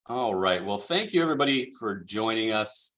All right. Well, thank you everybody for joining us.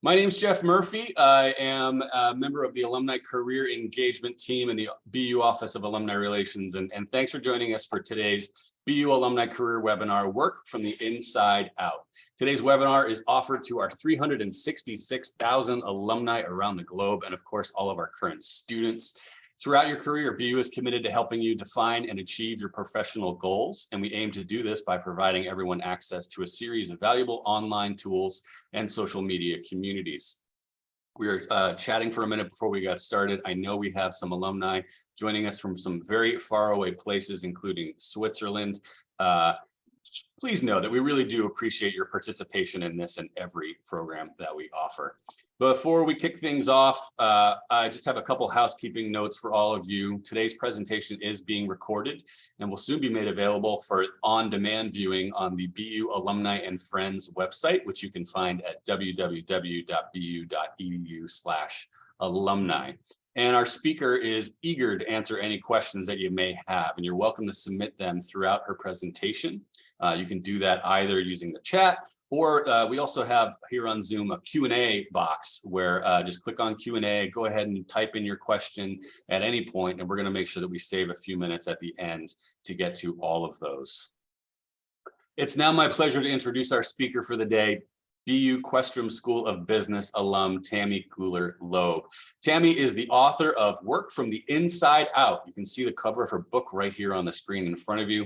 My name is Jeff Murphy. I am a member of the Alumni Career Engagement Team in the BU Office of Alumni Relations. And thanks for joining us for today's BU Alumni Career Webinar, Work from the Inside Out. Today's webinar is offered to our 366,000 alumni around the globe, and of course, all of our current students. Throughout your career, BU is committed to helping you define and achieve your professional goals, and we aim to do this by providing everyone access to a series of valuable online tools and social media communities. We are chatting for a minute before we got started. I know we have some alumni joining us from some very far away places, including Switzerland. Please know that we really do appreciate your participation in this and every program that we offer. Before we kick things off, I just have a couple housekeeping notes for all of you. Today's presentation is being recorded and will soon be made available for on-demand viewing on the BU Alumni and Friends website, which you can find at www.bu.edu/alumni. And our speaker is eager to answer any questions that you may have, and you're welcome to submit them throughout her presentation. You can do that either using the chat, or we also have here on Zoom a Q&A box where just click on Q&A, go ahead and type in your question at any point, and we're going to make sure that we save a few minutes at the end to get to all of those. It's now my pleasure to introduce our speaker for the day, BU Questrom School of Business alum Tammy Guler-Loeb. Tammy is the author of Work from the Inside Out. You can see the cover of her book right here on the screen in front of you.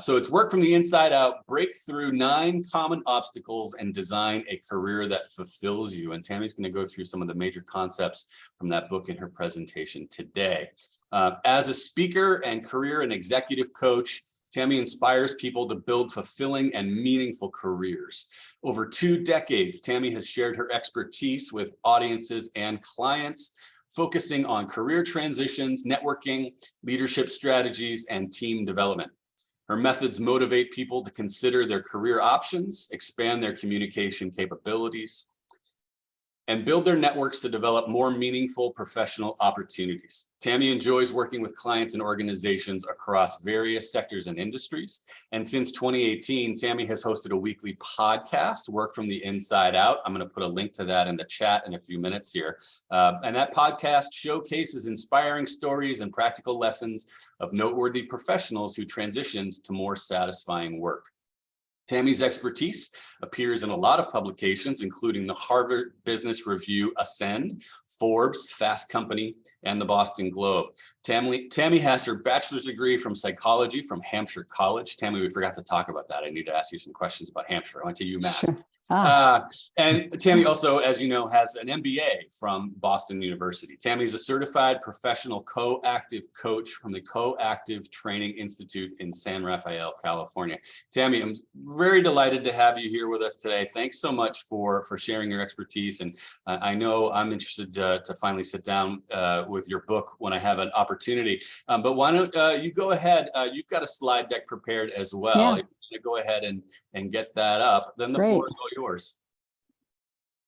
So it's Work from the Inside Out, break through 9 common obstacles and design a career that fulfills you. And Tammy's going to go through some of the major concepts from that book in her presentation today. As a speaker and career and executive coach, Tammy inspires people to build fulfilling and meaningful careers. Over 2 decades, Tammy has shared her expertise with audiences and clients, focusing on career transitions, networking, leadership strategies, and team development. Her methods motivate people to consider their career options, expand their communication capabilities, and build their networks to develop more meaningful professional opportunities. Tammy enjoys working with clients and organizations across various sectors and industries. And since 2018, Tammy has hosted a weekly podcast, Work from the Inside Out. I'm going to put a link to that in the chat in a few minutes here. And that podcast showcases inspiring stories and practical lessons of noteworthy professionals who transitioned to more satisfying work. Tammy's expertise appears in a lot of publications, including the Harvard Business Review Ascend, Forbes, Fast Company, and the Boston Globe. Tammy has her bachelor's degree from psychology from Hampshire College. Tammy, we forgot to talk about that. I need to ask you some questions about Hampshire. I went to UMass. Sure. And Tammy also, as you know, has an MBA from Boston University. Tammy's a certified professional co-active coach from the Co-Active Training Institute in San Rafael, California. Tammy, I'm very delighted to have you here with us today. Thanks so much for sharing your expertise. And I know I'm interested to finally sit down with your book when I have an opportunity. But why don't you go ahead? You've got a slide deck prepared as well. Yeah. To go ahead and get that up, then the floor is all yours.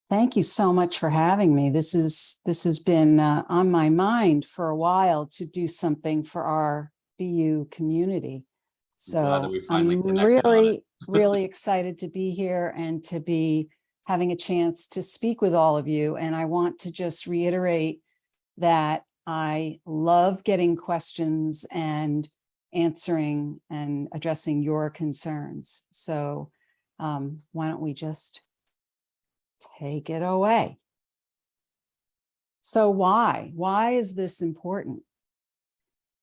Thank you so much for having me. This has been on my mind for a while to do something for our BU community. So I'm really excited to be here and to be having a chance to speak with all of you. And I want to just reiterate that I love getting questions and answering and addressing your concerns. So why don't we just take it away? So why is this important?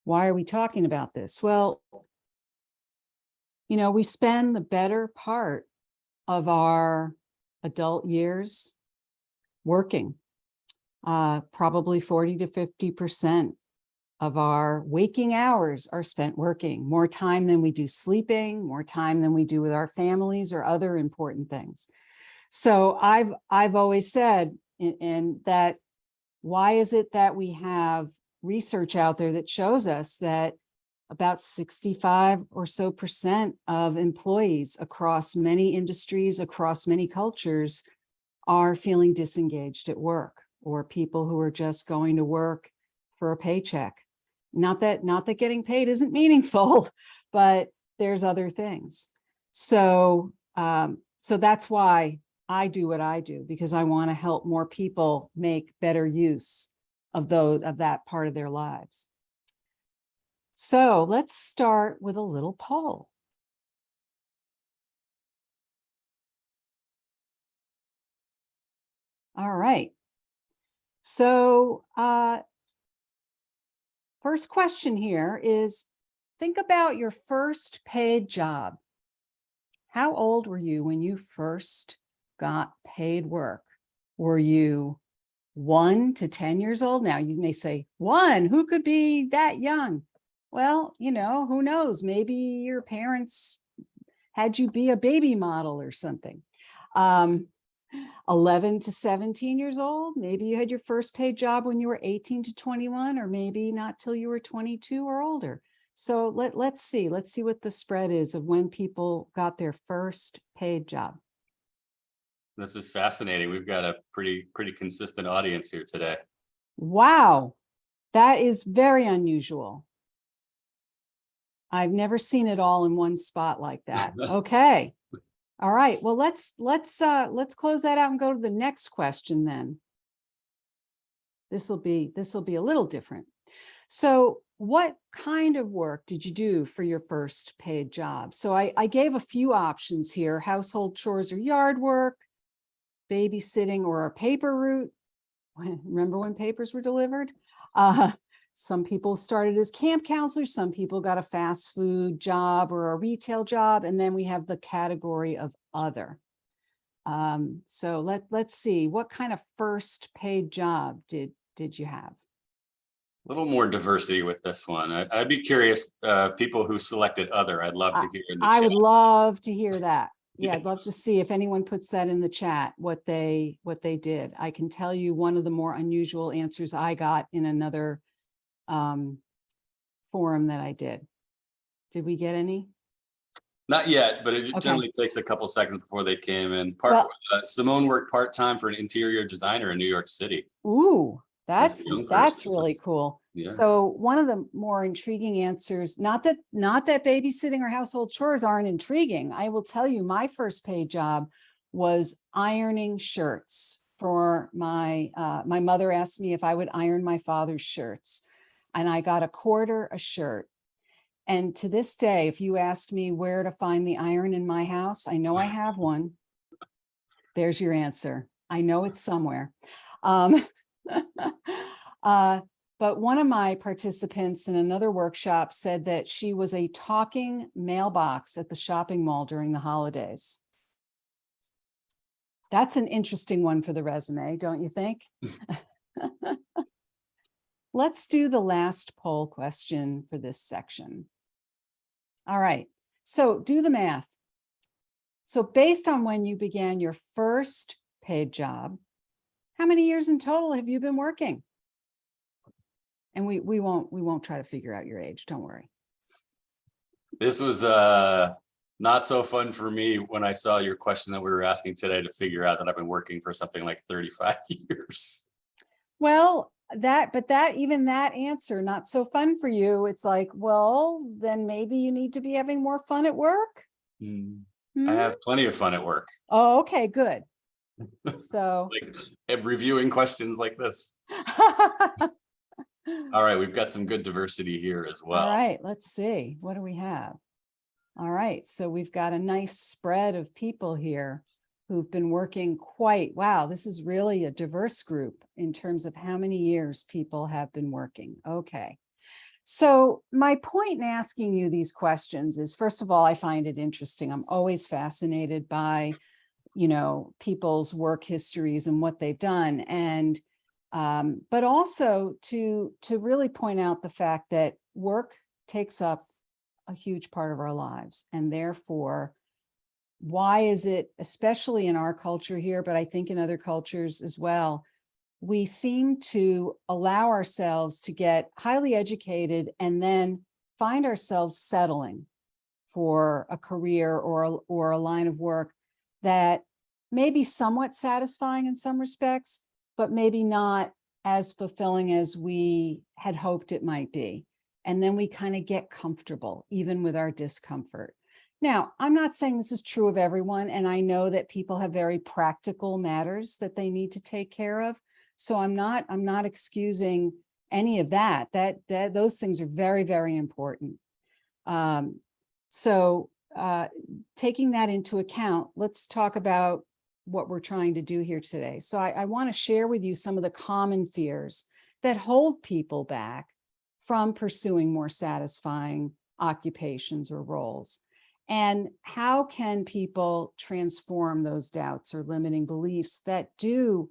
Why are we talking about this? Well, you know, we spend the better part of our adult years working, probably 40 to 50% of our waking hours are spent working, more time than we do sleeping, more time than we do with our families or other important things. So I've always said that why is it that we have research out there that shows us that about 65% or so of employees across many industries, across many cultures are feeling disengaged at work, or people who are just going to work for a paycheck. Not that getting paid isn't meaningful, but there's other things. So So that's why I do what I do, because I want to help more people make better use of that part of their lives. So let's start with a little poll. All right. So first question here is, think about your first paid job. How old were you when you first got paid work? Were you 1 to 10 years old? Now you may say, 1, who could be that young? Well, who knows? Maybe your parents had you be a baby model or something. 11 to 17 years old, maybe you had your first paid job when you were 18 to 21, or maybe not till you were 22 or older. So let's see what the spread is of when people got their first paid job. This is fascinating. We've got a pretty consistent audience here today. Wow, that is very unusual. I've never seen it all in one spot like that. Okay. All right. Well, let's close that out and go to the next question then. This will be a little different. So what kind of work did you do for your first paid job? So I gave a few options here: household chores or yard work, babysitting or a paper route. Remember when papers were delivered? Some people started as camp counselors. Some people got a fast food job or a retail job. And then we have the category of other. So let's see, what kind of first paid job did you have? A little more diversity with this one. I'd be curious, people who selected other, I'd love to hear in the I chat. would love to hear that. Yeah, I'd love to see if anyone puts that in the chat, what they did. I can tell you one of the more unusual answers I got in another forum that I did. Did we get any? Not yet, but it Okay. generally takes a couple seconds before they came in. Simone worked part-time for an interior designer in New York City. Ooh, As a young that's person. really cool. Yeah. So one of the more intriguing answers, not that babysitting or household chores aren't intriguing. I will tell you, my first paid job was ironing shirts for my mother asked me if I would iron my father's shirts, and I got $1/4 a shirt. And to this day, if you asked me where to find the iron in my house, I know I have one. There's your answer. I know it's somewhere. But one of my participants in another workshop said that she was a talking mailbox at the shopping mall during the holidays. That's an interesting one for the resume, don't you think? Let's do the last poll question for this section. All right, so do the math. So based on when you began your first paid job, how many years in total have you been working? And we won't try to figure out your age, don't worry. This was not so fun for me when I saw your question that we were asking today, to figure out that I've been working for something like 35 years. Well, even that answer, not so fun for you. It's like, well, then maybe you need to be having more fun at work. I have plenty of fun at work. Oh, okay, good. So like reviewing questions like this. All right, we've got some good diversity here as well. All right, let's see. What do we have? All right, so we've got a nice spread of people here who've been working wow, this is really a diverse group in terms of how many years people have been working. Okay. So my point in asking you these questions is, first of all, I find it interesting. I'm always fascinated by, people's work histories and what they've done. And but also to really point out the fact that work takes up a huge part of our lives. And therefore, why is it, especially in our culture here, but I think in other cultures as well, we seem to allow ourselves to get highly educated and then find ourselves settling for a career or a line of work that may be somewhat satisfying in some respects, but maybe not as fulfilling as we had hoped it might be. And then we kind of get comfortable, even with our discomfort. Now, I'm not saying this is true of everyone, and I know that people have very practical matters that they need to take care of. So I'm not excusing any of that. That those things are very, very important. Um, so taking that into account, let's talk about what we're trying to do here today. So I want to share with you some of the common fears that hold people back from pursuing more satisfying occupations or roles. And how can people transform those doubts or limiting beliefs that do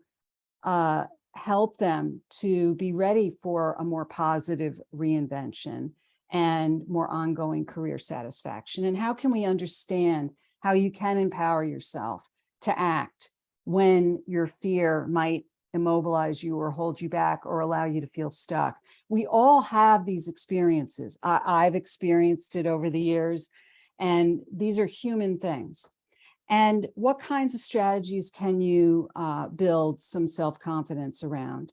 help them to be ready for a more positive reinvention and more ongoing career satisfaction? And how can we understand how you can empower yourself to act when your fear might immobilize you or hold you back or allow you to feel stuck? We all have these experiences. I've experienced it over the years, and these are human things. And what kinds of strategies can you build some self-confidence around?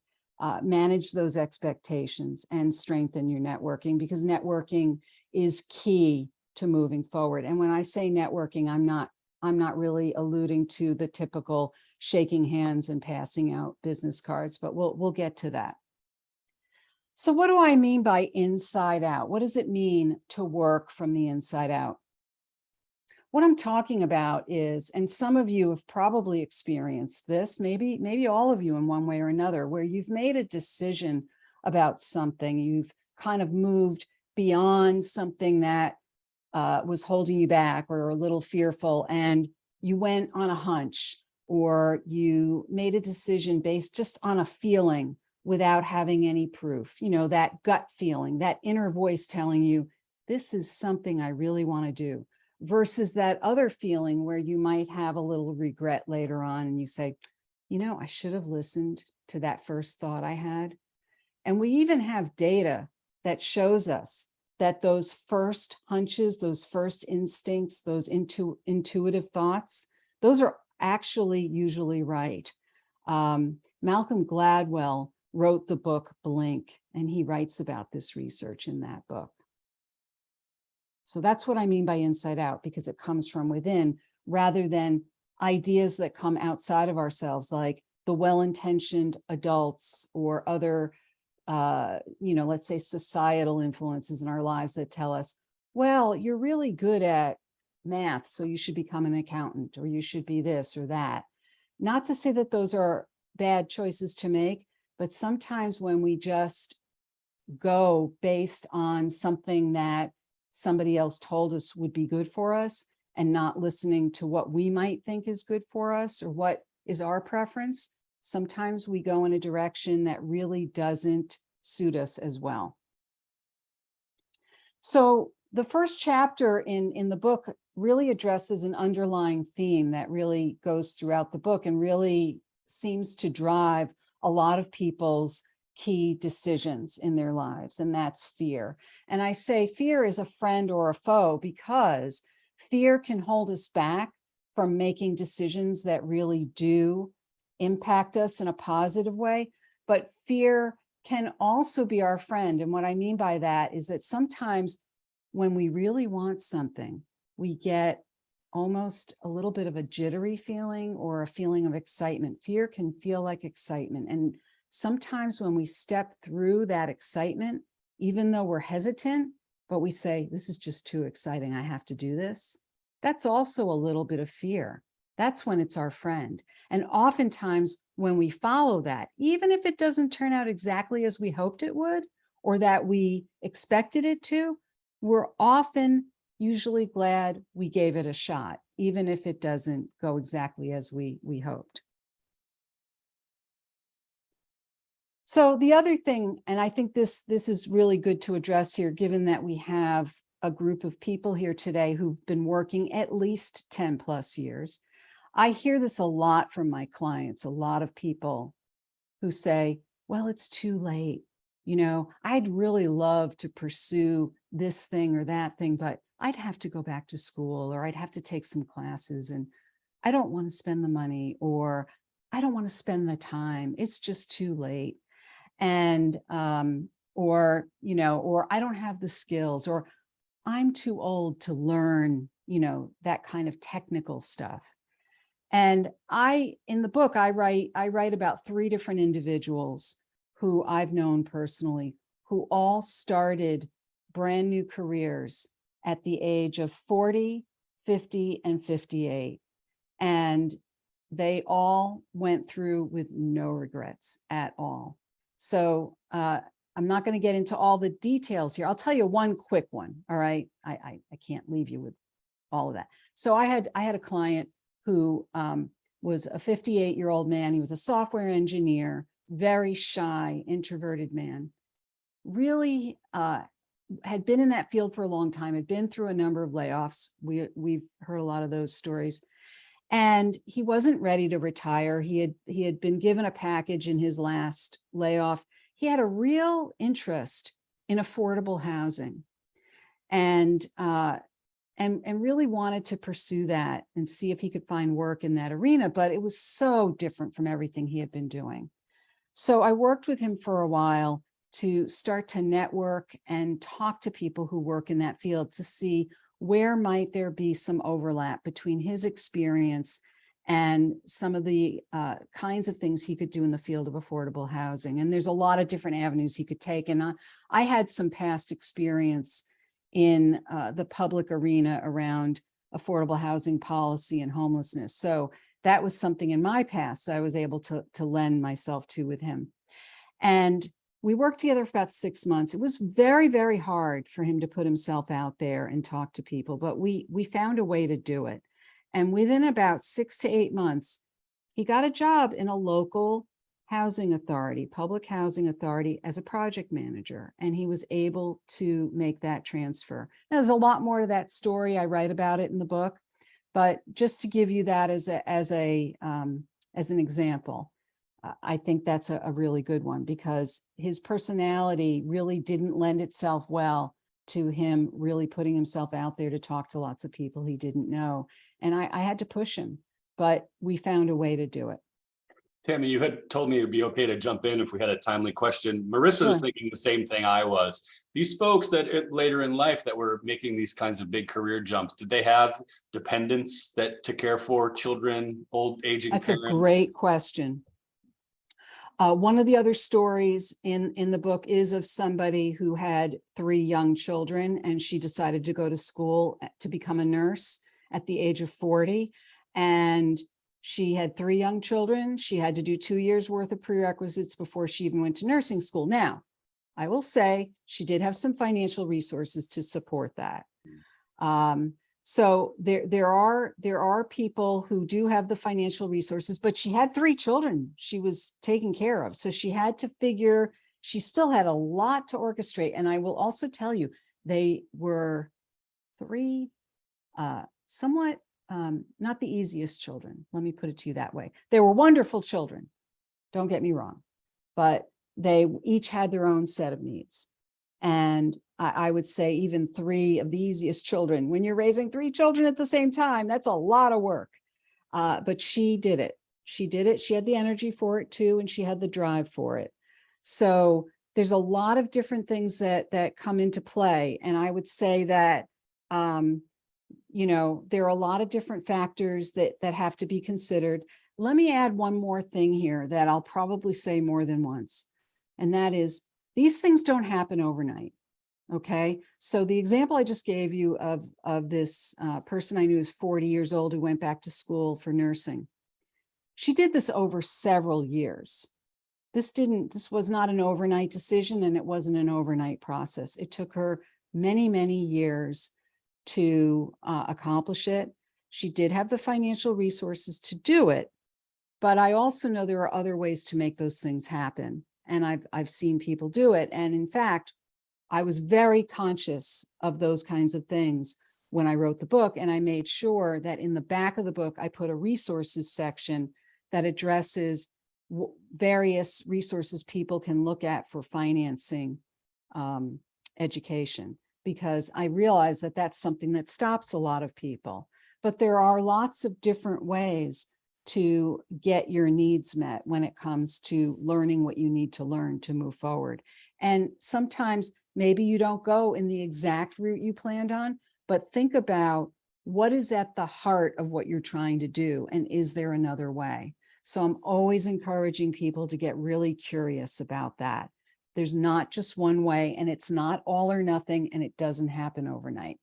Manage those expectations and strengthen your networking, because networking is key to moving forward. And when I say networking, I'm not really alluding to the typical shaking hands and passing out business cards, but we'll get to that. So what do I mean by inside out? What does it mean to work from the inside out? What I'm talking about is, and some of you have probably experienced this, maybe all of you in one way or another, where you've made a decision about something, you've kind of moved beyond something that was holding you back or a little fearful, and you went on a hunch, or you made a decision based just on a feeling without having any proof, that gut feeling, that inner voice telling you, this is something I really want to do, versus that other feeling where you might have a little regret later on and you say, I should have listened to that first thought I had. And we even have data that shows us that those first hunches, those first instincts, those intuitive thoughts, those are actually usually right. Malcolm Gladwell wrote the book Blink, and he writes about this research in that book. So that's what I mean by inside out, because it comes from within rather than ideas that come outside of ourselves, like the well-intentioned adults or other, let's say societal influences in our lives that tell us, well, you're really good at math, so you should become an accountant, or you should be this or that. Not to say that those are bad choices to make, but sometimes when we just go based on something that somebody else told us would be good for us and not listening to what we might think is good for us or what is our preference, sometimes we go in a direction that really doesn't suit us as well. So the first chapter in the book really addresses an underlying theme that really goes throughout the book and really seems to drive a lot of people's key decisions in their lives, and that's fear. And I say fear is a friend or a foe because fear can hold us back from making decisions that really do impact us in a positive way, but fear can also be our friend. And what I mean by that is that sometimes when we really want something, we get almost a little bit of a jittery feeling or a feeling of excitement. Fear can feel like excitement. And sometimes when we step through that excitement, even though we're hesitant, but we say, this is just too exciting, I have to do this, that's also a little bit of fear. That's when it's our friend. And oftentimes when we follow that, even if it doesn't turn out exactly as we hoped it would, or that we expected it to, we're often usually glad we gave it a shot, even if it doesn't go exactly as we hoped. So the other thing, and I think this is really good to address here, given that we have a group of people here today who've been working at least 10 plus years. I hear this a lot from my clients, a lot of people who say, well, it's too late. I'd really love to pursue this thing or that thing, but I'd have to go back to school, or I'd have to take some classes, and I don't want to spend the money, or I don't want to spend the time. It's just too late. And, or I don't have the skills, or I'm too old to learn that kind of technical stuff. And in the book, I write about 3 different individuals who I've known personally, who all started brand new careers at the age of 40, 50, and 58. And they all went through with no regrets at all. So I'm not going to get into all the details here. I'll tell you one quick one. All right. I can't leave you with all of that. So I had a client who was a 58-year-old man. He was a software engineer, very shy, introverted man, really had been in that field for a long time, had been through a number of layoffs. We've heard a lot of those stories. And he wasn't ready to retire. He had been given a package in his last layoff. He had a real interest in affordable housing, and really wanted to pursue that and see if he could find work in that arena. But it was so different from everything he had been doing. So I worked with him for a while to start to network and talk to people who work in that field to see where might there be some overlap between his experience and some of the kinds of things he could do in the field of affordable housing. And there's a lot of different avenues he could take. And I had some past experience in the public arena around affordable housing policy and homelessness. So that was something in my past that I was able to lend myself to with him. And we worked together for about 6 months. It was very, very hard for him to put himself out there and talk to people, but we found a way to do it. And within about 6 to 8 months, he got a job in a local housing authority, public housing authority, as a project manager. And he was able to make that transfer. Now, there's a lot more to that story. I write about it in the book, but just to give you that as an example. I think that's a really good one, because his personality really didn't lend itself well to him really putting himself out there to talk to lots of people he didn't know. And I had to push him, but we found a way to do it. Tammy, you had told me it'd be okay to jump in if we had a timely question. Marissa was thinking the same thing I was. These folks that later in life that were making these kinds of big career jumps, did they have dependents to care for, children, old aging That's parents? a great question. One of the other stories in the book is of somebody who had 3 young children, and she decided to go to school to become a nurse at the age of 40. And she had 3 young children. She had to do 2 years worth of prerequisites before she even went to nursing school. Now, I will say she did have some financial resources to support that. So there are people who do have the financial resources, but she had 3 children she was taking care of. So she had to figure, she still had a lot to orchestrate. And I will also tell you, they were 3 somewhat not the easiest children. Let me put it to you that way. They were wonderful children, don't get me wrong, but they each had their own set of needs. And I would say even 3 of the easiest children, when you're raising 3 children at the same time, that's a lot of work. But she did it. She did it. She had the energy for it too, and she had the drive for it. So there's a lot of different things that come into play. And I would say that, there are a lot of different factors that have to be considered. Let me add one more thing here that I'll probably say more than once. And that is, these things don't happen overnight. Okay. So the example I just gave you of this person I knew is 40 years old who went back to school for nursing. She did this over several years. This was not an overnight decision, and it wasn't an overnight process. It took her many, many years to accomplish it. She did have the financial resources to do it, but I also know there are other ways to make those things happen. And I've seen people do it. And in fact, I was very conscious of those kinds of things when I wrote the book. And I made sure that in the back of the book, I put a resources section that addresses various resources people can look at for financing education, because I realize that that's something that stops a lot of people. But there are lots of different ways to get your needs met when it comes to learning what you need to learn to move forward. And sometimes maybe you don't go in the exact route you planned on, but think about what is at the heart of what you're trying to do? And is there another way? So I'm always encouraging people to get really curious about that. There's not just one way, and it's not all or nothing, and it doesn't happen overnight.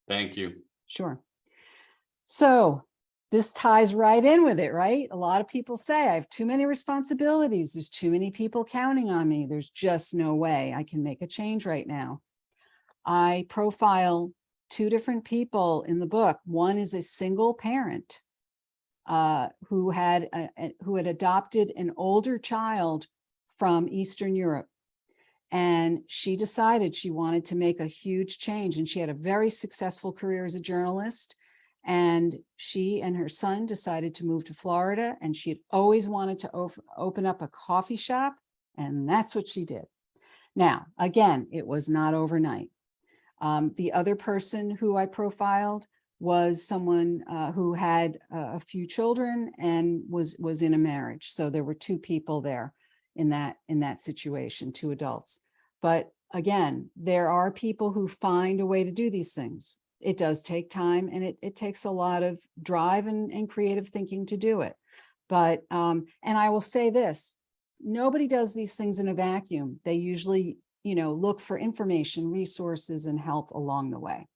Thank you. Sure. So this ties right in with it, right? A lot of people say, I have too many responsibilities. There's too many people counting on me. There's just no way I can make a change right now. I profile two different people in the book. One is a single parent who had adopted an older child from Eastern Europe. And she decided she wanted to make a huge change. And she had a very successful career as a journalist. And she and her son decided to move to Florida. And she had always wanted to open up a coffee shop. And that's what she did. Now, again, it was not overnight. The other person who I profiled was someone who had a few children and was in a marriage. So there were two people there in that situation, two adults. But again, there are people who find a way to do these things. It does take time, and it takes a lot of drive and creative thinking to do it. But, and I will say this, nobody does these things in a vacuum. They usually, look for information, resources, and help along the way.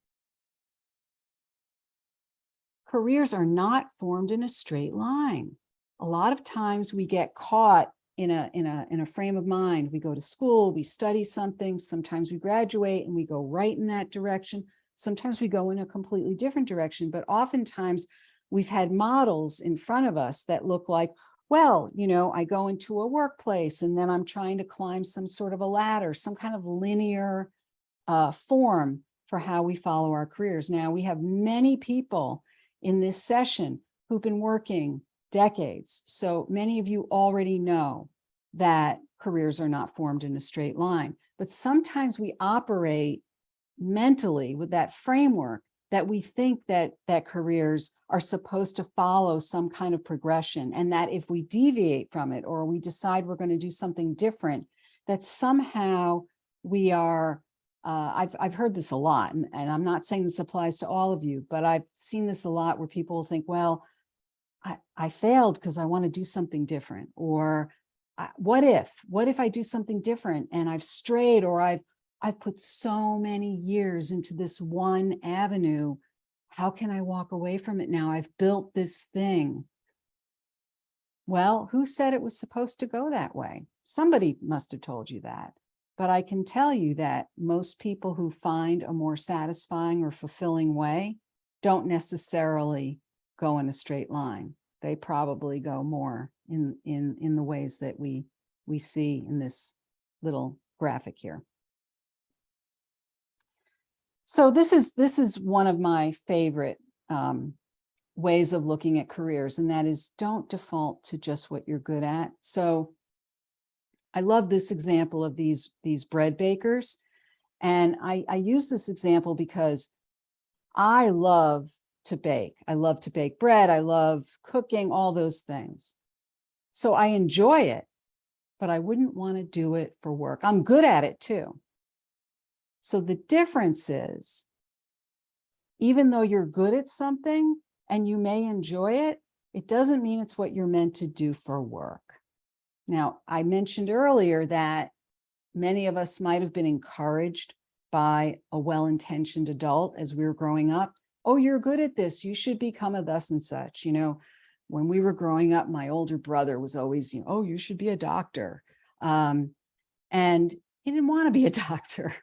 Careers are not formed in a straight line. A lot of times we get caught in a frame of mind. We go to school, we study something, sometimes we graduate and we go right in that direction. Sometimes we go in a completely different direction, but oftentimes we've had models in front of us that look like, well, I go into a workplace and then I'm trying to climb some sort of a ladder, some kind of linear form for how we follow our careers. Now, we have many people in this session who've been working decades. So many of you already know that careers are not formed in a straight line, but sometimes we operate mentally with that framework that we think that careers are supposed to follow some kind of progression, and that if we deviate from it or we decide we're going to do something different, that somehow we are I've heard this a lot, and I'm not saying this applies to all of you, but I've seen this a lot where people think, well, I failed because I want to do something different. Or what if I do something different and I've strayed, or I've put so many years into this one avenue. How can I walk away from it now? I've built this thing. Well, who said it was supposed to go that way? Somebody must have told you that. But I can tell you that most people who find a more satisfying or fulfilling way don't necessarily go in a straight line. They probably go more in the ways that we see in this little graphic here. So this is one of my favorite ways of looking at careers, and that is, don't default to just what you're good at. So I love this example of these bread bakers. And I use this example because I love to bake. I love to bake bread. I love cooking, all those things. So I enjoy it, but I wouldn't want to do it for work. I'm good at it too. So the difference is, even though you're good at something and you may enjoy it, it doesn't mean it's what you're meant to do for work. Now, I mentioned earlier that many of us might have been encouraged by a well-intentioned adult as we were growing up. Oh, you're good at this. You should become a thus and such. When we were growing up, my older brother was always, oh, you should be a doctor. And he didn't want to be a doctor.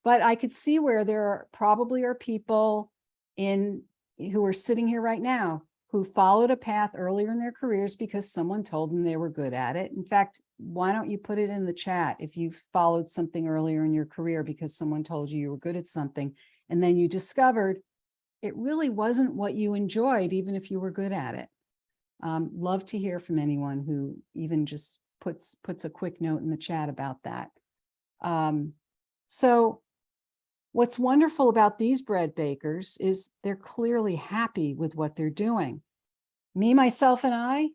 But I could see where there probably are people who are sitting here right now who followed a path earlier in their careers because someone told them they were good at it. In fact, why don't you put it in the chat if you followed something earlier in your career because someone told you were good at something, and then you discovered it really wasn't what you enjoyed, even if you were good at it. Love to hear from anyone who even just puts a quick note in the chat about that. So what's wonderful about these bread bakers is they're clearly happy with what they're doing. Me, myself, and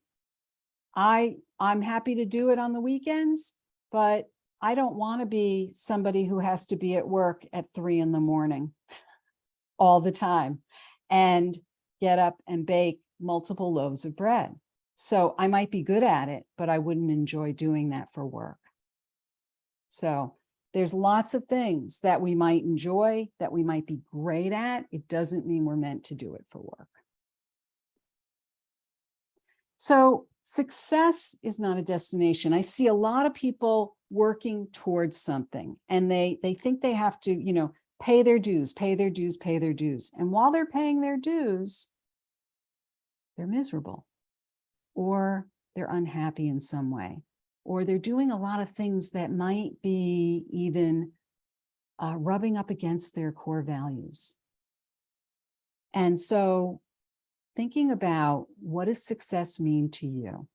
I'm happy to do it on the weekends, but I don't want to be somebody who has to be at work at 3 in the morning. all the time and get up and bake multiple loaves of bread. So I might be good at it, but I wouldn't enjoy doing that for work. So there's lots of things that we might enjoy, that we might be great at. It doesn't mean we're meant to do it for work. So success is not a destination. I see a lot of people working towards something, and they think they have to, pay their dues, pay their dues, pay their dues. And while they're paying their dues, they're miserable, or they're unhappy in some way, or they're doing a lot of things that might be even rubbing up against their core values. And so thinking about, what does success mean to you?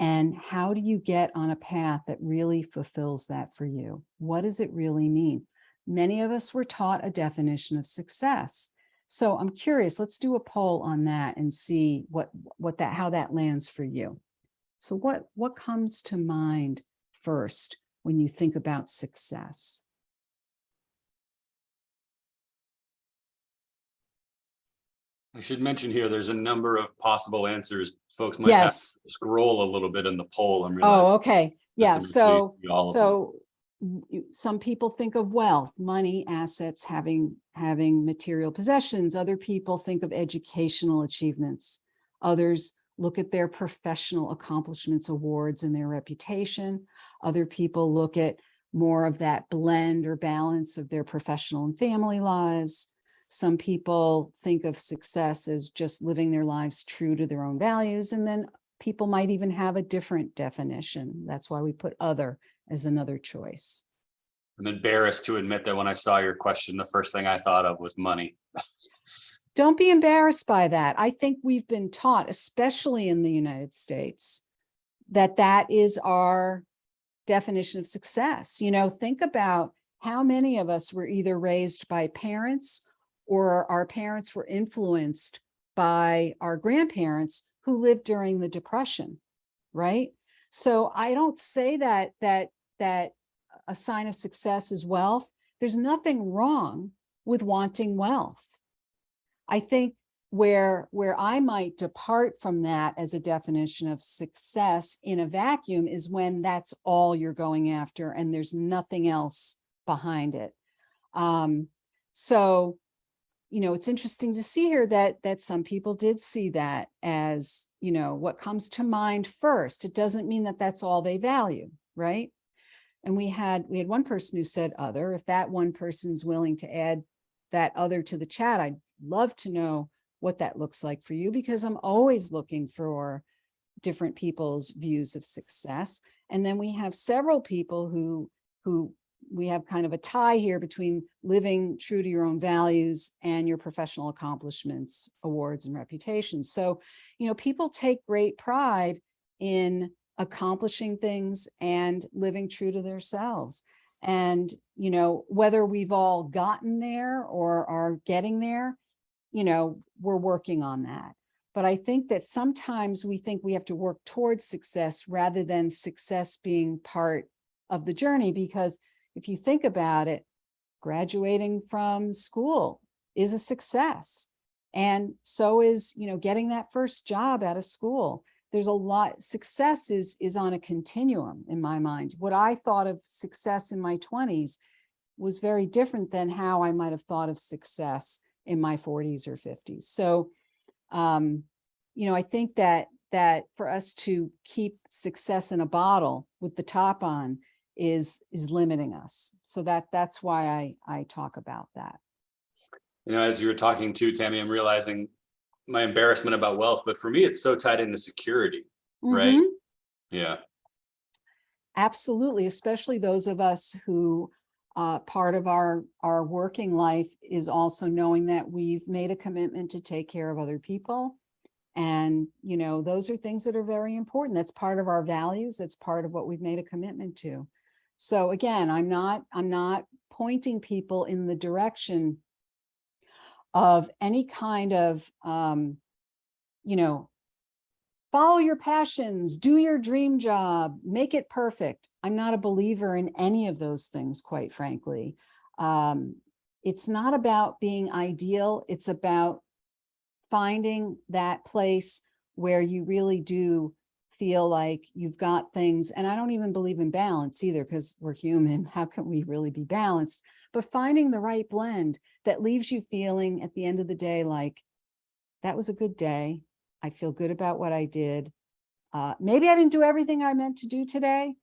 And how do you get on a path that really fulfills that for you? What does it really mean? Many of us were taught a definition of success. So I'm curious, let's do a poll on that and see how that lands for you. So what comes to mind first when you think about success? I should mention here, there's a number of possible answers. Folks might have to scroll a little bit in the poll. I'm realizing. Oh, okay. Yeah. So some people think of wealth, money, assets, having material possessions. Other people think of educational achievements. Others look at their professional accomplishments, awards, and their reputation. Other people look at more of that blend or balance of their professional and family lives. Some people think of success as just living their lives true to their own values. And then people might even have a different definition. That's why we put other as another choice. I'm embarrassed to admit that when I saw your question, the first thing I thought of was money. Don't be embarrassed by that. I think we've been taught, especially in the United States, that is our definition of success. Think about how many of us were either raised by parents, or our parents were influenced by our grandparents who lived during the Depression, right? So I don't say that a sign of success is wealth. There's nothing wrong with wanting wealth. I think where I might depart from that as a definition of success in a vacuum is when that's all you're going after and there's nothing else behind it. So it's interesting to see here that some people did see that as, what comes to mind first. It doesn't mean that that's all they value, right? And we had one person who said other. If that one person's willing to add that other to the chat, I'd love to know what that looks like for you, because I'm always looking for different people's views of success. And then we have several people who we have kind of a tie here between living true to your own values and your professional accomplishments, awards, and reputations. So, people take great pride in accomplishing things and living true to themselves. And, whether we've all gotten there or are getting there, we're working on that. But I think that sometimes we think we have to work towards success rather than success being part of the journey, because if you think about it, graduating from school is a success. And so is, getting that first job out of school. There's a lot, success is on a continuum in my mind. What I thought of success in my 20s was very different than how I might have thought of success in my 40s or 50s. So, I think that for us to keep success in a bottle with the top on is limiting us. So that's why I talk about that. As you were talking to Tammy, I'm realizing my embarrassment about wealth, but for me, it's so tied into security, right? Yeah. Absolutely. Especially those of us who part of our working life is also knowing that we've made a commitment to take care of other people. And, those are things that are very important. That's part of our values. That's part of what we've made a commitment to. So again, I'm not pointing people in the direction of any kind of, follow your passions, do your dream job, make it perfect. I'm not a believer in any of those things, quite frankly. It's not about being ideal. It's about finding that place where you really do feel like you've got things. And I don't even believe in balance either, because we're human. How can we really be balanced? But finding the right blend that leaves you feeling at the end of the day like, that was a good day. I feel good about what I did. Maybe I didn't do everything I meant to do today,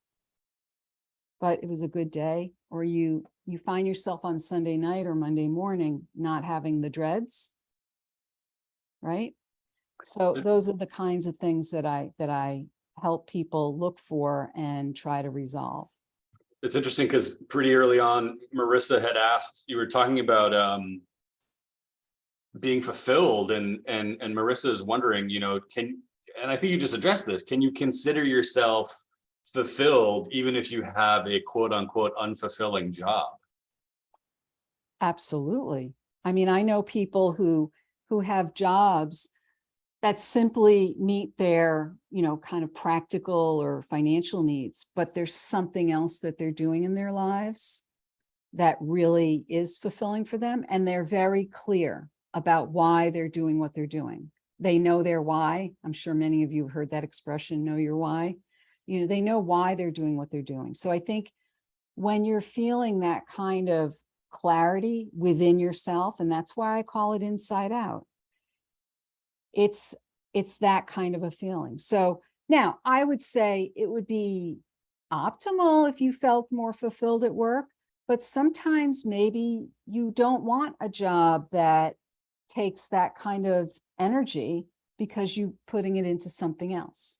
but it was a good day. Or you find yourself on Sunday night or Monday morning not having the dreads, right? So those are the kinds of things that I help people look for and try to resolve. It's interesting because pretty early on, Marissa had asked, you were talking about being fulfilled, and Marissa is wondering, and I think you just addressed this, can you consider yourself fulfilled even if you have a quote unquote unfulfilling job? Absolutely. I mean, I know people who have jobs that simply meet their, kind of practical or financial needs, but there's something else that they're doing in their lives that really is fulfilling for them. And they're very clear about why they're doing what they're doing. They know their why. I'm sure many of you have heard that expression, know your why. They know why they're doing what they're doing. So I think when you're feeling that kind of clarity within yourself, and that's why I call it inside out, it's that kind of a feeling. So now I would say it would be optimal if you felt more fulfilled at work, but sometimes maybe you don't want a job that takes that kind of energy because you're putting it into something else,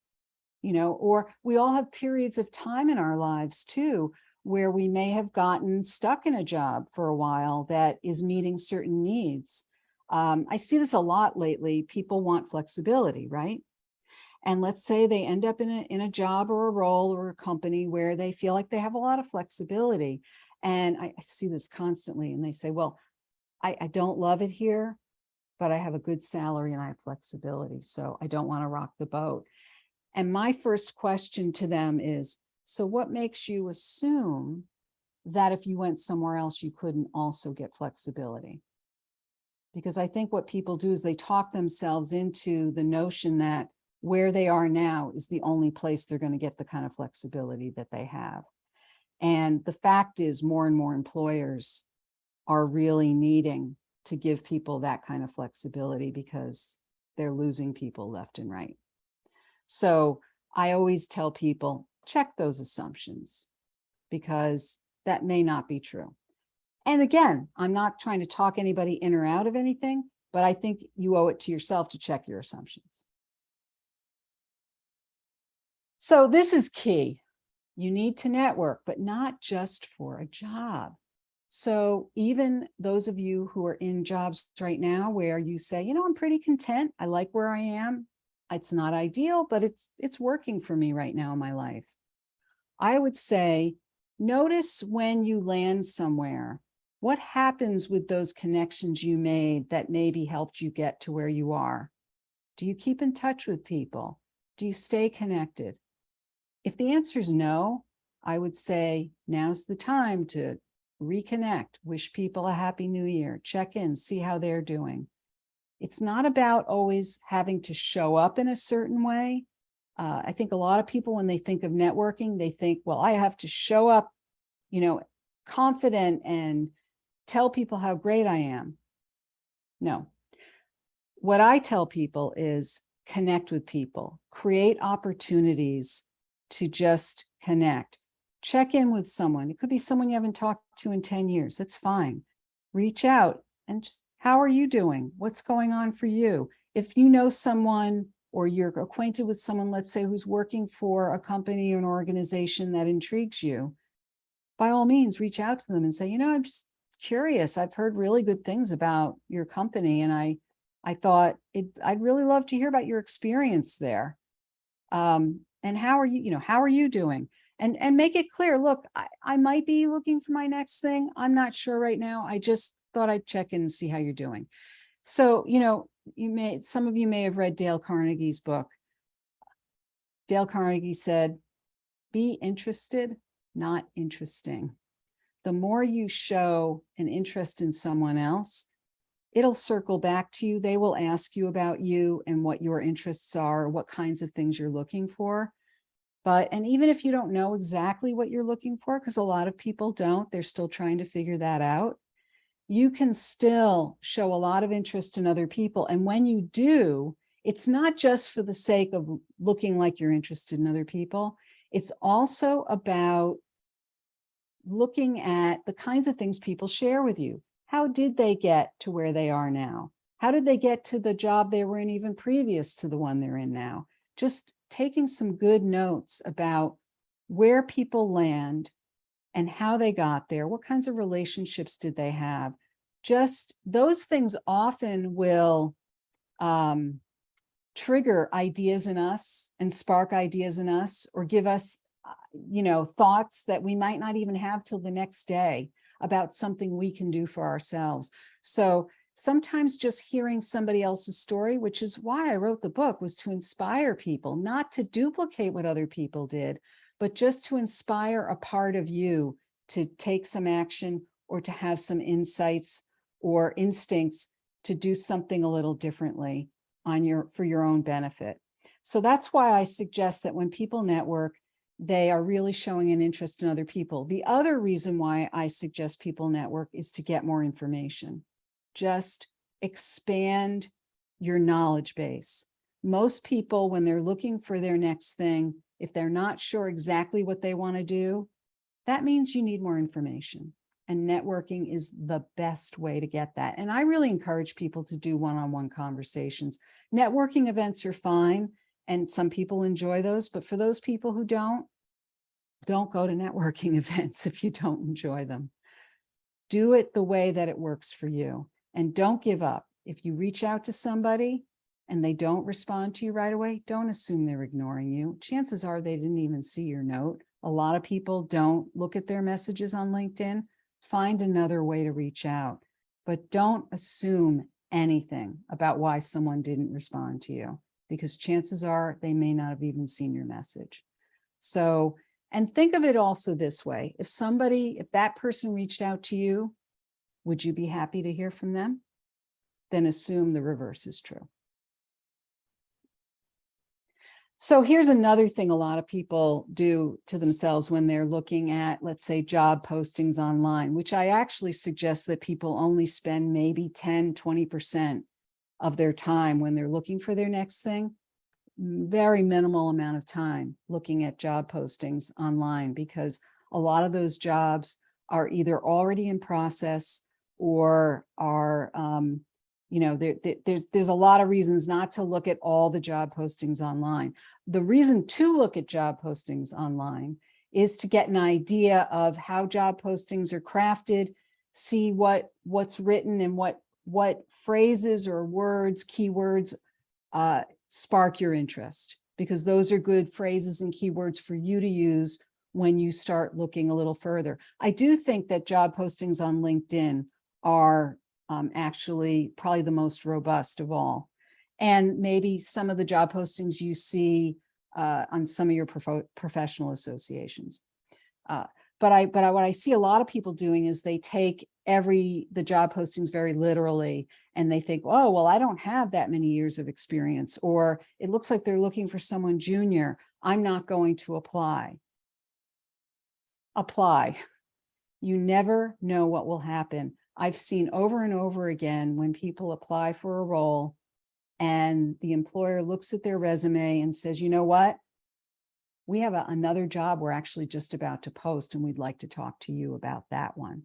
or we all have periods of time in our lives too, where we may have gotten stuck in a job for a while that is meeting certain needs. I see this a lot lately. People want flexibility, right? And let's say they end up in a job or a role or a company where they feel like they have a lot of flexibility. And I see this constantly. And they say, well, I don't love it here, but I have a good salary and I have flexibility. So I don't want to rock the boat. And my first question to them is, so what makes you assume that if you went somewhere else, you couldn't also get flexibility? Because I think what people do is they talk themselves into the notion that where they are now is the only place they're going to get the kind of flexibility that they have. And the fact is, more and more employers are really needing to give people that kind of flexibility because they're losing people left and right. So I always tell people, check those assumptions because that may not be true. And again, I'm not trying to talk anybody in or out of anything, but I think you owe it to yourself to check your assumptions. So this is key. You need to network, but not just for a job. So even those of you who are in jobs right now where you say, I'm pretty content. I like where I am. It's not ideal, but it's working for me right now in my life. I would say, notice when you land somewhere, what happens with those connections you made that maybe helped you get to where you are? Do you keep in touch with people? Do you stay connected? If the answer is no, I would say now's the time to reconnect, wish people a happy new year, check in, see how they're doing. It's not about always having to show up in a certain way. I think a lot of people, when they think of networking, they think, well, I have to show up, confident and tell people how great I am. No. What I tell people is connect with people, create opportunities to just connect. Check in with someone. It could be someone you haven't talked to in 10 years. That's fine. Reach out and just, how are you doing? What's going on for you? If you know someone or you're acquainted with someone, let's say, who's working for a company or an organization that intrigues you, by all means, reach out to them and say, I'm just curious. I've heard really good things about your company. And I thought I'd really love to hear about your experience there. And how are you doing? And make it clear, look, I might be looking for my next thing. I'm not sure right now. I just thought I'd check in and see how you're doing. So, some of you may have read Dale Carnegie's book. Dale Carnegie said, be interested, not interesting. the more you show an interest in someone else, it'll circle back to you. They will ask you about you and what your interests are, what kinds of things you're looking for. And even if you don't know exactly what you're looking for, because a lot of people don't, they're still trying to figure that out, you can still show a lot of interest in other people. And when you do, it's not just for the sake of looking like you're interested in other people. It's also about looking at the kinds of things people share with you. How did they get to where they are now? How did they get to the job they were in even previous to the one they're in now? Just taking some good notes about where people land and how they got there. What kinds of relationships did they have? Just those things often will trigger ideas in us and spark ideas in us, or give us, thoughts that we might not even have till the next day about something we can do for ourselves. So sometimes just hearing somebody else's story, which is why I wrote the book, was to inspire people, not to duplicate what other people did, but just to inspire a part of you to take some action or to have some insights or instincts to do something a little differently for your own benefit. So that's why I suggest that when people network, they are really showing an interest in other people. The other reason why I suggest people network is to get more information. Just expand your knowledge base. Most people, when they're looking for their next thing, if they're not sure exactly what they want to do, that means you need more information. And networking is the best way to get that. And I really encourage people to do one-on-one conversations. Networking events are fine, and some people enjoy those, but for those people who don't go to networking events if you don't enjoy them. Do it the way that it works for you, and don't give up. If you reach out to somebody and they don't respond to you right away, don't assume they're ignoring you. Chances are they didn't even see your note. A lot of people don't look at their messages on LinkedIn. Find another way to reach out, but don't assume anything about why someone didn't respond to you, because chances are they may not have even seen your message. So, and think of it also this way. If that person reached out to you, would you be happy to hear from them? Then assume the reverse is true. So here's another thing a lot of people do to themselves when they're looking at, let's say, job postings online, which I actually suggest that people only spend maybe 10, 20% of their time when they're looking for their next thing. Very minimal amount of time looking at job postings online, because a lot of those jobs are either already in process or are, there's a lot of reasons not to look at all the job postings online. The reason to look at job postings online is to get an idea of how job postings are crafted, see what's written and what phrases or words, keywords, spark your interest, because those are good phrases and keywords for you to use when you start looking a little further. I do think that job postings on LinkedIn are actually probably the most robust of all. And maybe some of the job postings you see on some of your professional associations. But what I see a lot of people doing is they take the job postings very literally, and they think, oh, well, I don't have that many years of experience, or it looks like they're looking for someone junior. I'm not going to apply. Apply. You never know what will happen. I've seen over and over again when people apply for a role and the employer looks at their resume and says, you know what? We have another job we're actually just about to post, and we'd like to talk to you about that one.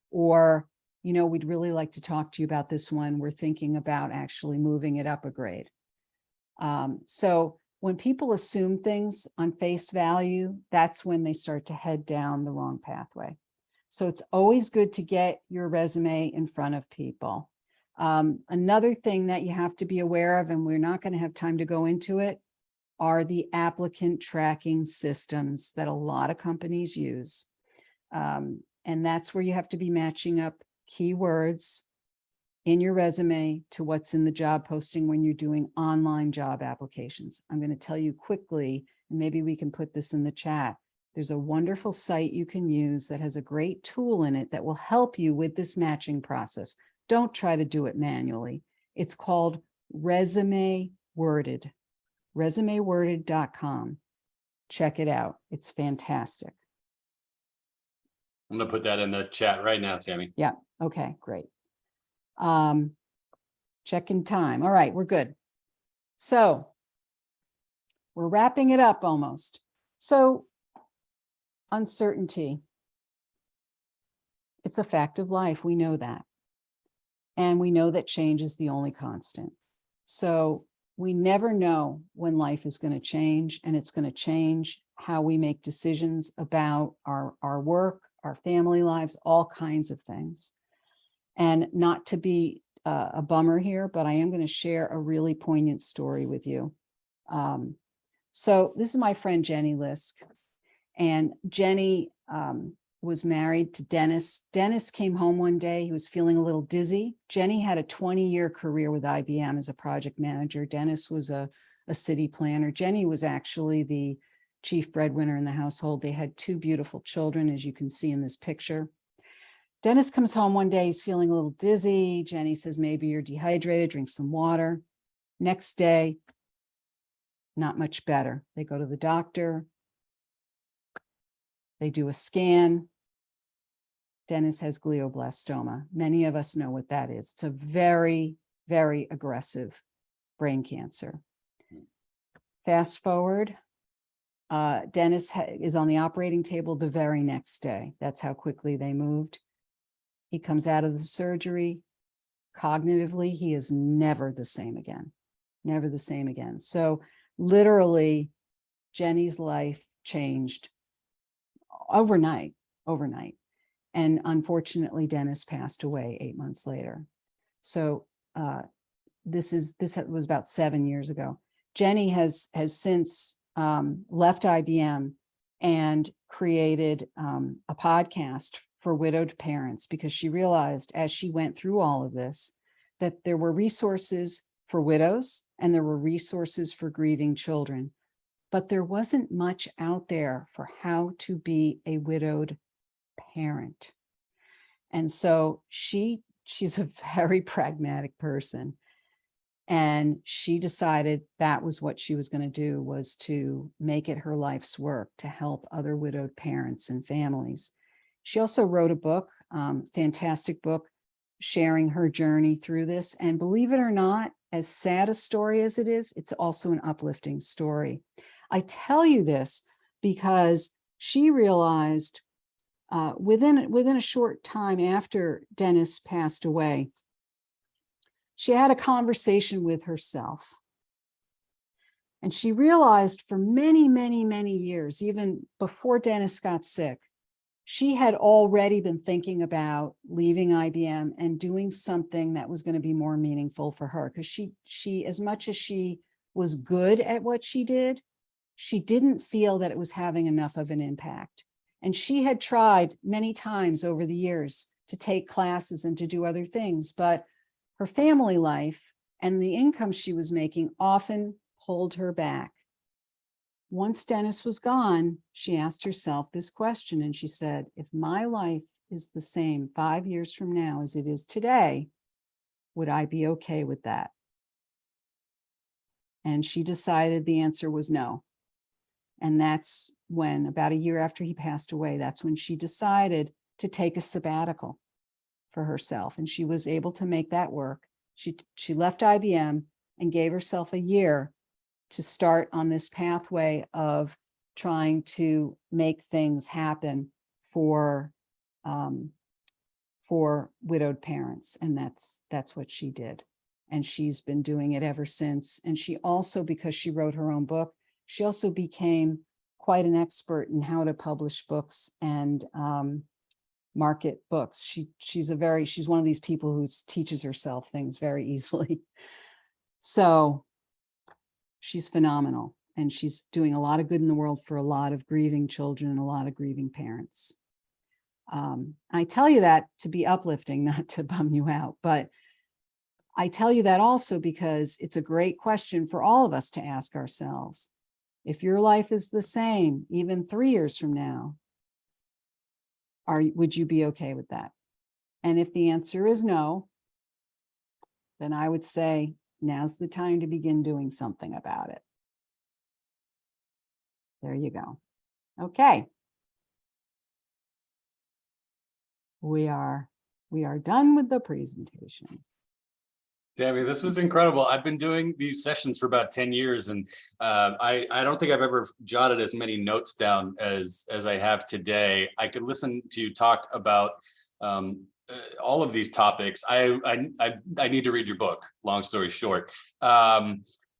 Or, we'd really like to talk to you about this one. We're thinking about actually moving it up a grade. So when people assume things on face value, that's when they start to head down the wrong pathway. So it's always good to get your resume in front of people. Another thing that you have to be aware of, and we're not going to have time to go into it, are the applicant tracking systems that a lot of companies use. And that's where you have to be matching up keywords in your resume to what's in the job posting when you're doing online job applications. I'm going to tell you quickly, and maybe we can put this in the chat, There's a wonderful site you can use that has a great tool in it that will help you with this matching process. Don't try to do it manually. It's called Resume Worded, resumeworded.com. Check it out. It's fantastic. I'm going to put that in the chat right now, Tammy. Yeah. Okay, great. Check-in time. All right, we're good. So we're wrapping it up almost. So uncertainty. It's a fact of life. We know that. And we know that change is the only constant. So we never know when life is going to change, and it's going to change how we make decisions about our work, our family lives, all kinds of things. And not to be a bummer here, but I am going to share a really poignant story with you. So this is my friend Jenny Lisk, and Jenny was married to Dennis. Dennis came home one day. He was feeling a little dizzy. Jenny had a 20-year career with IBM as a project manager. Dennis was a city planner. Jenny was actually the chief breadwinner in the household. They had two beautiful children, as you can see in this picture. Dennis comes home one day. He's feeling a little dizzy. Jenny says, maybe you're dehydrated, drink some water. Next day, not much better. They go to the doctor. They do a scan. Dennis has glioblastoma. Many of us know what that is. It's a very, very aggressive brain cancer. Fast forward, Dennis is on the operating table the very next day. That's how quickly they moved. He comes out of the surgery. Cognitively, he is never the same again. Never the same again. So literally, Jenny's life changed overnight. And unfortunately, Dennis passed away 8 months later. So this was about 7 years ago. Jenny has since left IBM and created a podcast for widowed parents, because she realized as she went through all of this that there were resources for widows and there were resources for grieving children, but there wasn't much out there for how to be a widowed parent. And so she's a very pragmatic person. And she decided that was what she was going to do, was to make it her life's work to help other widowed parents and families. She also wrote a book, fantastic book, sharing her journey through this. And believe it or not, as sad a story as it is, it's also an uplifting story. I tell you this because she realized within a short time after Dennis passed away, she had a conversation with herself. And she realized for many, many, many years, even before Dennis got sick, she had already been thinking about leaving IBM and doing something that was going to be more meaningful for her. Because she, as much as she was good at what she did, she didn't feel that it was having enough of an impact. And she had tried many times over the years to take classes and to do other things, but her family life and the income she was making often pulled her back. Once Dennis was gone, she asked herself this question, and she said, if my life is the same 5 years from now as it is today, would I be okay with that? And she decided the answer was no. And that's when, about a year after he passed away, that's when she decided to take a sabbatical for herself. And she was able to make that work. She left IBM and gave herself a year to start on this pathway of trying to make things happen for widowed parents. And that's what she did. And she's been doing it ever since. And she also, because she wrote her own book, she also became quite an expert in how to publish books and market books. She's one of these people who teaches herself things very easily. So she's phenomenal, and she's doing a lot of good in the world for a lot of grieving children and a lot of grieving parents. I tell you that to be uplifting, not to bum you out, but I tell you that also because it's a great question for all of us to ask ourselves. if your life is the same, even 3 years from now, would you be okay with that? And if the answer is no, then I would say now's the time to begin doing something about it. There you go. Okay. We are done with the presentation. Tammy, this was incredible. I've been doing these sessions for about 10 years, and I don't think I've ever jotted as many notes down as I have today. I could listen to you talk about all of these topics. I need to read your book, long story short.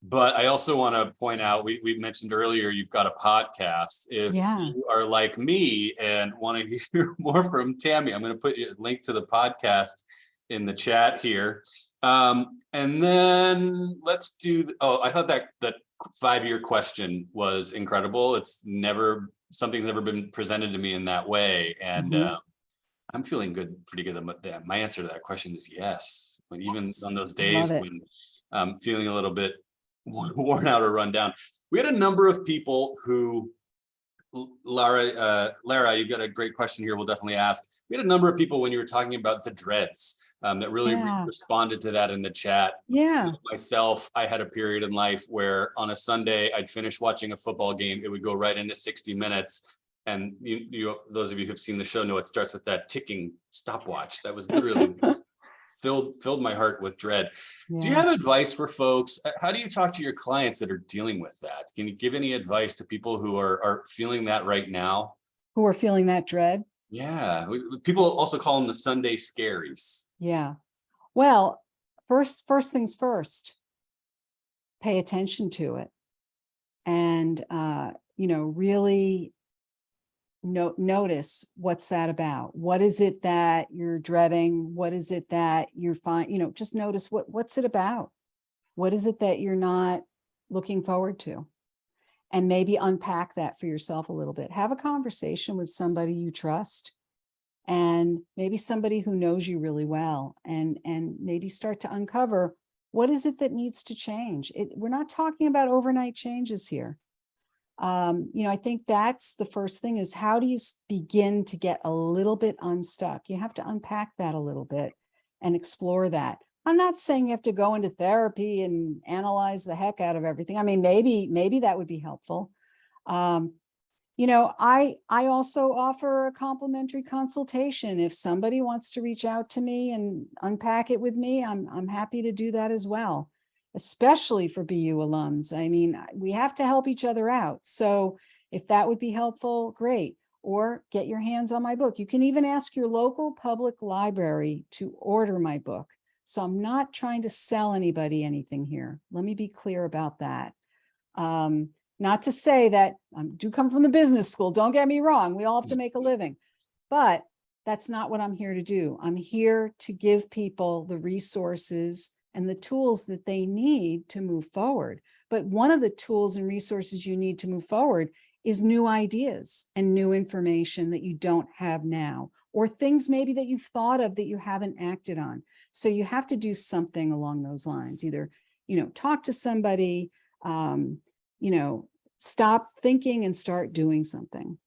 But I also want to point out, we mentioned earlier, you've got a podcast. If you are like me and want to hear more from Tammy, I'm going to put a link to the podcast in the chat here. And then let's do, I thought that 5-year question was incredible. Something's never been presented to me in that way. And I'm feeling pretty good. My answer to that question is yes. When even on those days when I'm feeling a little bit worn out or run down. We had a number of people who, Lara, you got a great question here. We'll definitely ask. We had a number of people when you were talking about the dreads that really responded to that in the chat. Yeah. Myself, I had a period in life where on a Sunday, I'd finish watching a football game. It would go right into 60 minutes. And those of you who've seen the show know it starts with that ticking stopwatch. That was literally filled my heart with dread. Do you have advice for folks? How do you talk to your clients that are dealing with that? Can you give any advice to people who are feeling that right now? Who are feeling that dread? Yeah. People also call them the Sunday scaries. Yeah. Well, first things first, pay attention to it. And, really notice what's that about. What is it that you're dreading? What is it that you're just notice what's it about? What is it that you're not looking forward to? And maybe unpack that for yourself a little bit. Have a conversation with somebody you trust, and maybe somebody who knows you really well, and maybe start to uncover what is it that needs to change. We're not talking about overnight changes here. I think that's the first thing, is how do you begin to get a little bit unstuck? You have to unpack that a little bit and explore that. I'm not saying you have to go into therapy and analyze the heck out of everything. I mean, maybe that would be helpful. I also offer a complimentary consultation. If somebody wants to reach out to me and unpack it with me, I'm happy to do that as well, especially for BU alums. I mean, we have to help each other out. So if that would be helpful, great. Or get your hands on my book. You can even ask your local public library to order my book. So I'm not trying to sell anybody anything here. Let me be clear about that. Not to say that I do come from the business school. Don't get me wrong. We all have to make a living, but that's not what I'm here to do. I'm here to give people the resources and the tools that they need to move forward. But one of the tools and resources you need to move forward is new ideas and new information that you don't have now, or things maybe that you've thought of that you haven't acted on. So you have to do something along those lines. Either, talk to somebody, stop thinking and start doing something.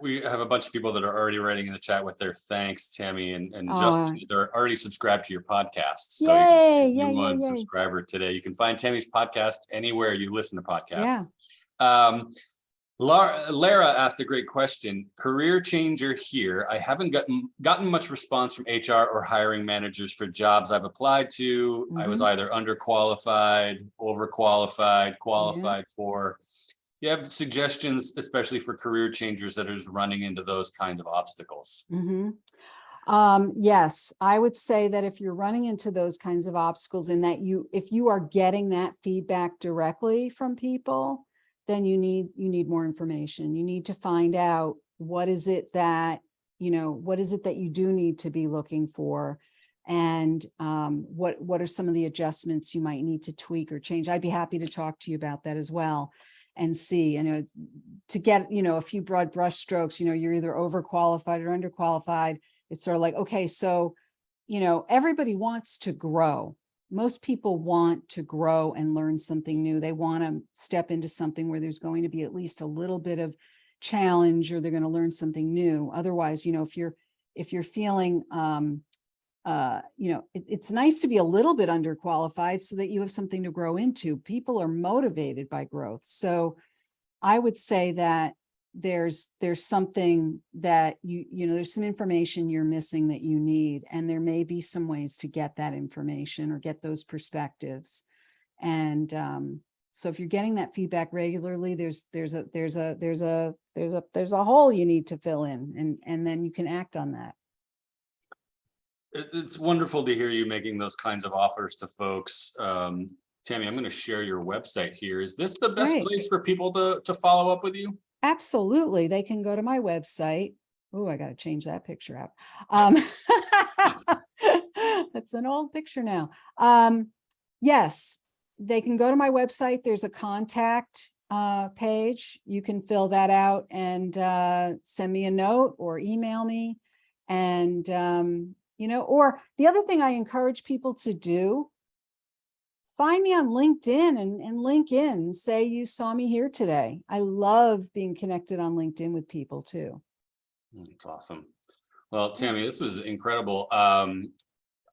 We have a bunch of people that are already writing in the chat with their thanks, Tammy, and Justin. They're already subscribed to your podcast. So yay, you can one subscriber today. You can find Tammy's podcast anywhere you listen to podcasts. Lara asked a great question. Career changer here. I haven't gotten much response from HR or hiring managers for jobs I've applied to. I was either underqualified, overqualified, qualified for. You have suggestions, especially for career changers that are running into those kinds of obstacles? Yes, I would say that if you're running into those kinds of obstacles, and that if you are getting that feedback directly from people, then you need more information. You need to find out what is it that you do need to be looking for, and what are some of the adjustments you might need to tweak or change. I'd be happy to talk to you about that as well, and see, to get, a few broad brush strokes. You're either overqualified or underqualified. It's sort of like, okay, so, everybody wants to grow. most people want to grow and learn something new. They want to step into something where there's going to be at least a little bit of challenge, or they're going to learn something new. Otherwise, if you're feeling, it's nice to be a little bit underqualified so that you have something to grow into. People are motivated by growth. So I would say that there's something that there's some information you're missing that you need, and there may be some ways to get that information or get those perspectives. And so if you're getting that feedback regularly, there's a hole you need to fill in, and then you can act on that. It's wonderful to hear you making those kinds of offers to folks. Tammy, I'm going to share your website here. Is this the best Great. place for people to follow up with you? Absolutely. They can go to my website. Oh, I got to change that picture out. That's an old picture now. Yes, they can go to my website. There's a contact page. You can fill that out and send me a note or email me. And, or the other thing I encourage people to do, find me on LinkedIn and link in, say you saw me here today. I love being connected on LinkedIn with people too. That's awesome. Well, Tammy, this was incredible.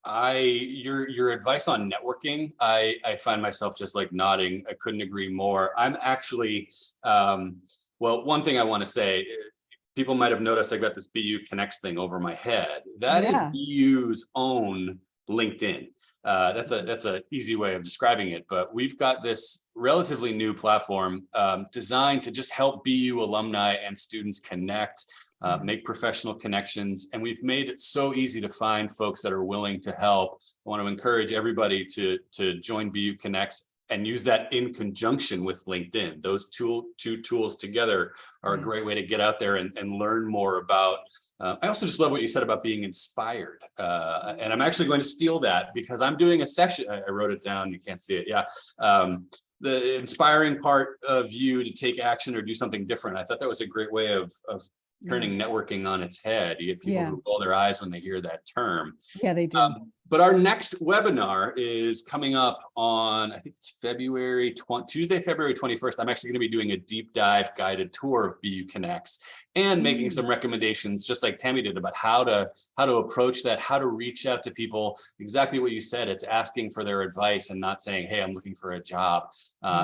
Your advice on networking, I find myself just like nodding. I couldn't agree more. I'm actually, one thing I want to say, people might have noticed I've got this BU Connects thing over my head. That is BU's own LinkedIn. That's a easy way of describing it, but we've got this relatively new platform designed to just help BU alumni and students connect, make professional connections, and we've made it so easy to find folks that are willing to help. I want to encourage everybody to join BU Connects and use that in conjunction with LinkedIn. Those two tools together are a great way to get out there and learn more about. I also just love what you said about being inspired. And I'm actually going to steal that because I'm doing a session. I wrote it down. You can't see it. Yeah. The inspiring part of you to take action or do something different. I thought that was a great way of turning networking on its head. You get people who roll their eyes when they hear that term. Yeah, they do. But our next webinar is coming up on, I think it's Tuesday, February 21st. I'm actually going to be doing a deep dive guided tour of BU Connects and making some recommendations, just like Tammy did, about how to approach that, how to reach out to people. Exactly what you said. It's asking for their advice and not saying, hey, I'm looking for a job.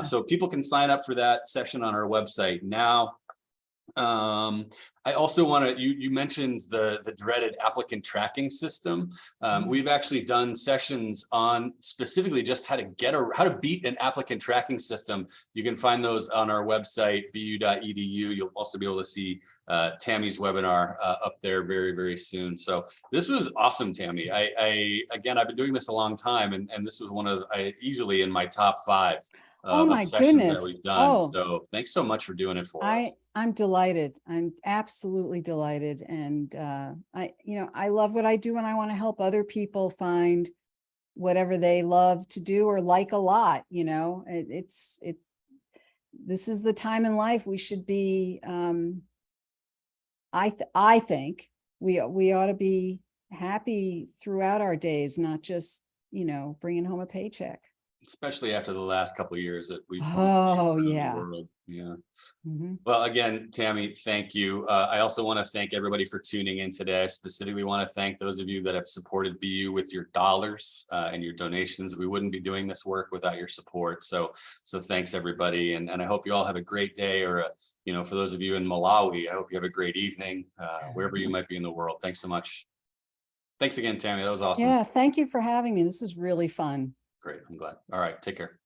So people can sign up for that session on our website now. I also want to, you mentioned the dreaded applicant tracking system. We've actually done sessions on specifically just how to beat an applicant tracking system. You can find those on our website, bu.edu. You'll also be able to see Tammy's webinar up there very, very soon. So this was awesome, Tammy. Again, I've been doing this a long time, and this was one of easily in my top 5. Oh my goodness. That we've done. So thanks so much for doing it for us. I'm delighted. I'm absolutely delighted. And I love what I do, and I want to help other people find whatever they love to do or like a lot. This is the time in life we should be, I think we ought to be happy throughout our days, not just, bringing home a paycheck. Especially after the last couple of years that we've the world. Well, again, Tammy, thank you. I also want to thank everybody for tuning in today. I specifically want to thank those of you that have supported BU with your dollars and your donations. We wouldn't be doing this work without your support. So thanks everybody, and I hope you all have a great day. Or for those of you in Malawi, I hope you have a great evening wherever you might be in the world. Thanks so much. Thanks again, Tammy. That was awesome. Yeah, thank you for having me. This was really fun. Great. I'm glad. All right. Take care.